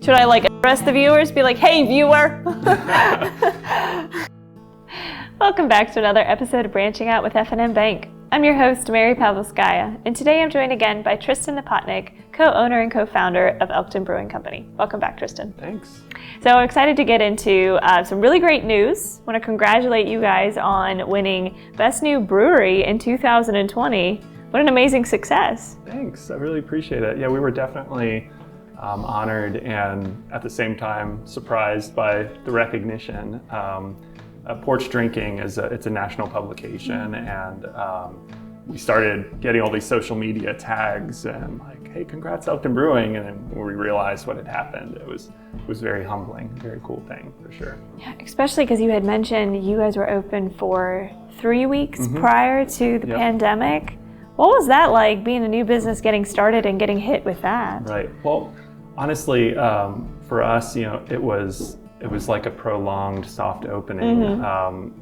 Should I address the viewers? Be like, hey viewer! Welcome back to another episode of Branching Out with F&M Bank. I'm your host, Mary Pavlovskaya, and today I'm joined again by Tristan Napotnik, co-owner and co-founder of Elkton Brewing Company. Welcome back, Tristan. Thanks. So I'm excited to get into some really great news. I want to congratulate you guys on winning Best New Brewery in 2020. What an amazing success. Thanks, I really appreciate it. Yeah, we were definitely honored and at the same time surprised by the recognition. Porch Drinking it's a national publication, and we started getting all these social media tags and hey, congrats Elkton Brewing, and then when we realized what had happened, it was very humbling, very cool thing for sure. Yeah, especially because you had mentioned you guys were open for 3 weeks prior to the pandemic. What was that like, being a new business, getting started and getting hit with that? Right. Well, honestly, for us, it was like a prolonged soft opening.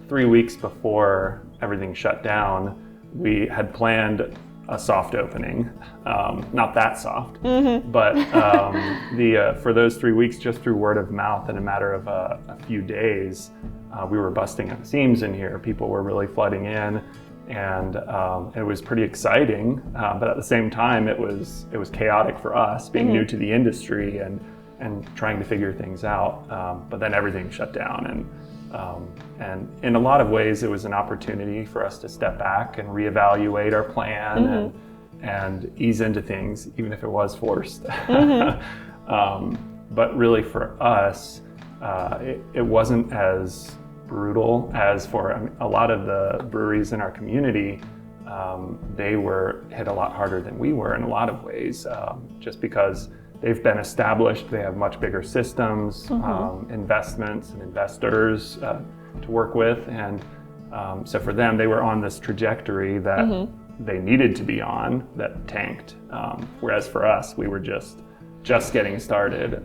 3 weeks before everything shut down, we had planned a soft opening. Not that soft, but for those 3 weeks, just through word of mouth, in a matter of a few days, we were busting at the seams in here. People were really flooding in, and it was pretty exciting. But at the same time, it was chaotic for us, being new to the industry and trying to figure things out. But then everything shut down, and in a lot of ways, it was an opportunity for us to step back and reevaluate our plan and ease into things, even if it was forced. But really for us, it wasn't as brutal as for a lot of the breweries in our community. They were hit a lot harder than we were in a lot of ways, just because they've been established, they have much bigger systems, investments and investors to work with, and so for them, they were on this trajectory that they needed to be on that tanked, whereas for us, we were just getting started.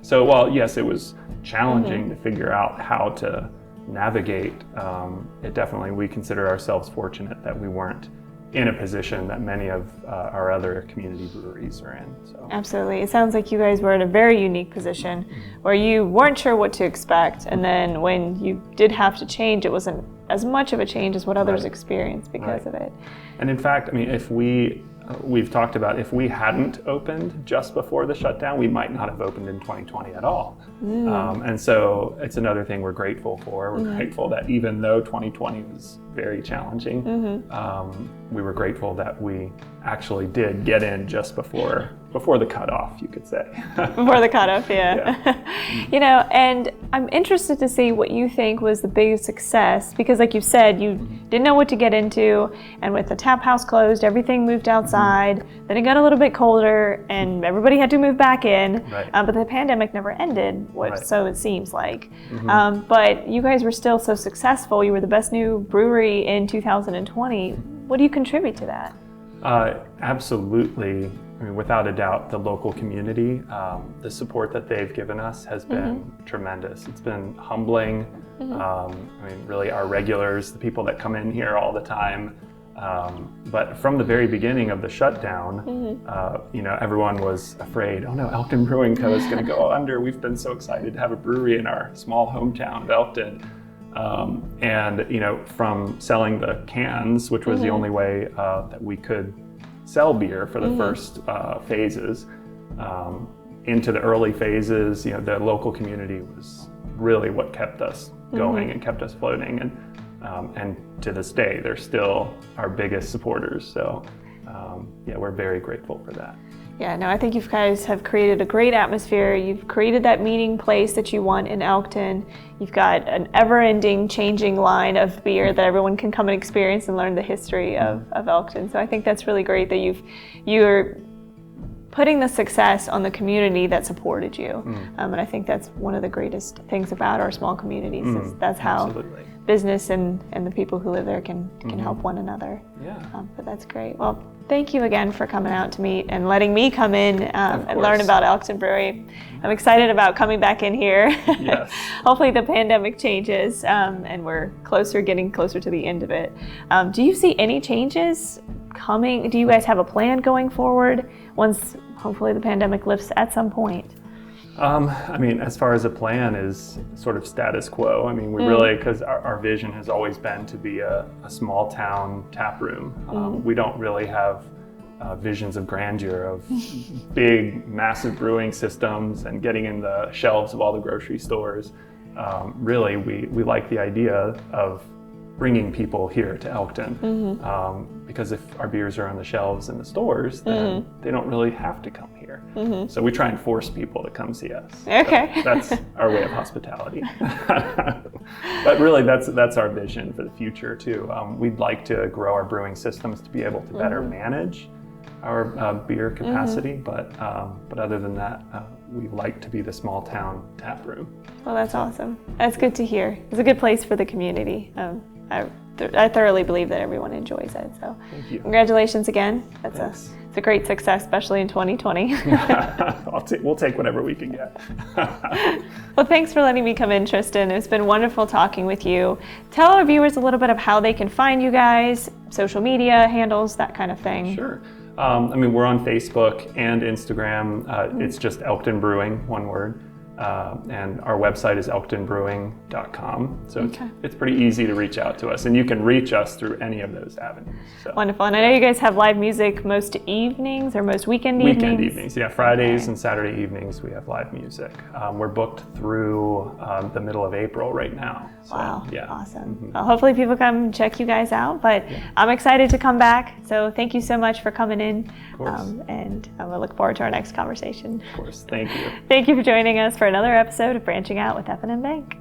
So while yes, it was challenging to figure out how to navigate, it definitely, we consider ourselves fortunate that we weren't in a position that many of our other community breweries are in. So. Absolutely. It sounds like you guys were in a very unique position where you weren't sure what to expect, and then when you did have to change, it wasn't as much of a change as what others experienced because of it. And in fact, if we've talked about, if we hadn't opened just before the shutdown, we might not have opened in 2020 at all. And so it's another thing we're grateful for. We're grateful that even though 2020 was very challenging, we were grateful that we actually did get in just before the cutoff, you could say. Before the cutoff, yeah. And I'm interested to see what you think was the biggest success, because like you said, you didn't know what to get into, and with the tap house closed, everything moved outside, then it got a little bit colder, and everybody had to move back in, but the pandemic never ended, so it seems like. But you guys were still so successful. You were the best new brewery in 2020. What do you contribute to that? Absolutely. Without a doubt, the local community, the support that they've given us has been tremendous. It's been humbling. Really our regulars, the people that come in here all the time. But from the very beginning of the shutdown, everyone was afraid, oh no, Elkton Brewing Co. is going to go under. We've been so excited to have a brewery in our small hometown of Elkton. And from selling the cans, which was the only way that we could sell beer for the first phases, into the early phases, the local community was really what kept us going and kept us floating. And to this day, they're still our biggest supporters. So we're very grateful for that. Yeah, no, I think you guys have created a great atmosphere. You've created that meeting place that you want in Elkton. You've got an ever-ending, changing line of beer that everyone can come and experience and learn the history of Elkton. So I think that's really great that you're putting the success on the community that supported you. And I think that's one of the greatest things about our small communities. Is that's how business and the people who live there can help one another. But that's great. Well, thank you again for coming out to meet and letting me come in and learn about Elkton Brewery. I'm excited about coming back in here. Yes. Hopefully the pandemic changes and we're getting closer to the end of it. Do you see any changes coming? Do you guys have a plan going forward once hopefully the pandemic lifts at some point? I mean, as far as a plan is sort of status quo. I mean, we really, because our vision has always been to be a small town tap room. We don't really have visions of grandeur of big, massive brewing systems and getting in the shelves of all the grocery stores. Really, we like the idea of bringing people here to Elkton, because if our beers are on the shelves in the stores, then they don't really have to come here. So we try and force people to come see us. Okay. So that's our way of hospitality. But really, that's our vision for the future too. We'd like to grow our brewing systems to be able to better manage our beer capacity, but other than that, we like to be the small town tap room. Well, that's awesome. That's good to hear. It's a good place for the community. I thoroughly believe that everyone enjoys it. So, thank you. Congratulations again. Thanks. It's a great success, especially in 2020. We'll take whatever we can get. Well, thanks for letting me come in, Tristan. It's been wonderful talking with you. Tell our viewers a little bit of how they can find you guys, social media handles, that kind of thing. Sure. I mean, we're on Facebook and Instagram. It's just Elkton Brewing, one word. And our website is elktonbrewing.com. So it's pretty easy to reach out to us, and you can reach us through any of those avenues. So. Wonderful. And I know you guys have live music most evenings or most weekend evenings? Weekend evenings, yeah. Fridays and Saturday evenings we have live music. We're booked through the middle of April right now. So, wow, yeah. Awesome. Well, hopefully people come check you guys out, but I'm excited to come back. So thank you so much for coming in. Of course. And I will look forward to our next conversation. Of course, thank you. Thank you for joining us for another episode of Branching Out with F&M Bank.